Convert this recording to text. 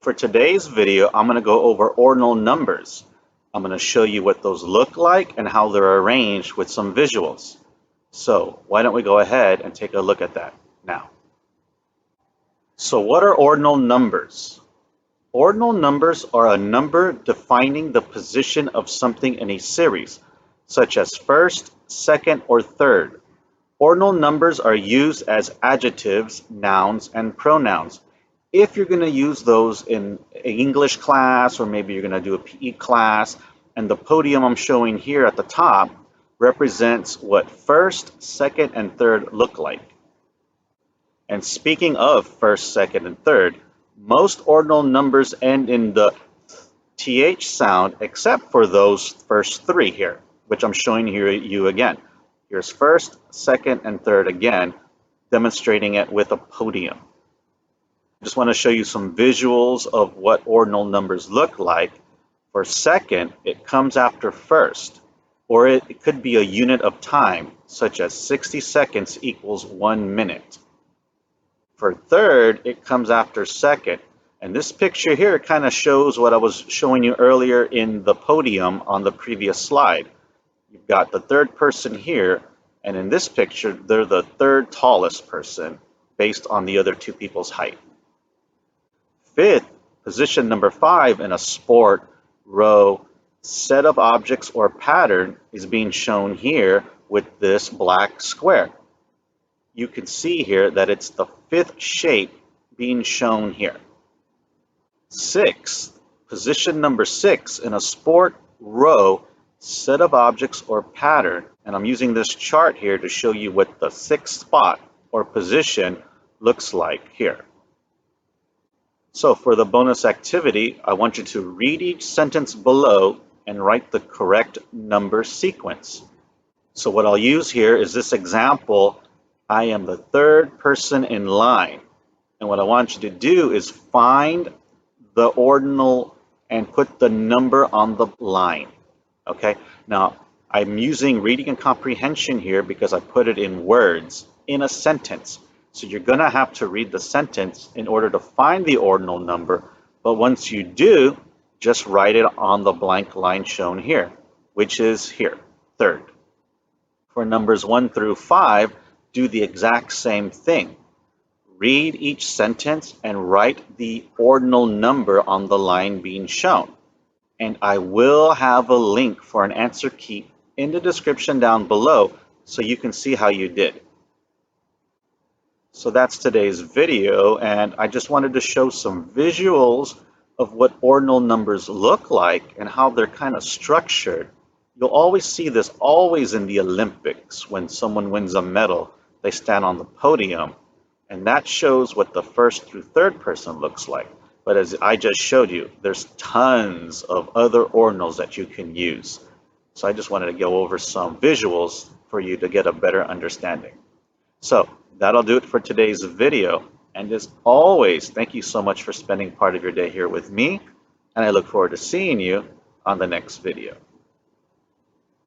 For today's video, I'm going to go over ordinal numbers. I'm going to show you what those look like and how they're arranged with some visuals. So why don't we go ahead and take a look at that now. So what are ordinal numbers? Ordinal numbers are a number defining the position of something in a series, such as first, second, or third. Ordinal numbers are used as adjectives, nouns, and pronouns. If you're going to use those in an English class, or maybe you're going to do a PE class, and the podium I'm showing here at the top represents what first, second, and third look like. And speaking of first, second, and third, most ordinal numbers end in the TH sound except for those first three here, which I'm showing here you again. Here's first, second, and third again, demonstrating it with a podium. I just want to show you some visuals of what ordinal numbers look like. For second, it comes after first, or it could be a unit of time, such as 60 seconds equals 1 minute. For third, it comes after second. And this picture here kind of shows what I was showing you earlier in the podium on the previous slide. You've got the third person here, and in this picture, they're the third tallest person based on the other two people's height. Fifth, position number 5 in a sport, row, set of objects or pattern is being shown here with this black square. You can see here that it's the 5th shape being shown here. Sixth, position number 6 in a sport, row, set of objects or pattern, and I'm using this chart here to show you what the 6th spot or position looks like here. So for the bonus activity, I want you to read each sentence below and write the correct number sequence. So what I'll use here is this example. I am the third person in line. And what I want you to do is find the ordinal and put the number on the line. Okay, now I'm using reading and comprehension here because I put it in words in a sentence. So you're going to have to read the sentence in order to find the ordinal number. But once you do, just write it on the blank line shown here, which is here, third. For numbers 1 through 5, do the exact same thing. Read each sentence and write the ordinal number on the line being shown. And I will have a link for an answer key in the description down below so you can see how you did. So that's today's video, and I just wanted to show some visuals of what ordinal numbers look like and how they're kind of structured. You'll always see this always in the Olympics. When someone wins a medal, they stand on the podium, and that shows what the first through third person looks like. But as I just showed you, there's tons of other ordinals that you can use. So I just wanted to go over some visuals for you to get a better understanding. So that'll do it for today's video. And as always, thank you so much for spending part of your day here with me. And I look forward to seeing you on the next video.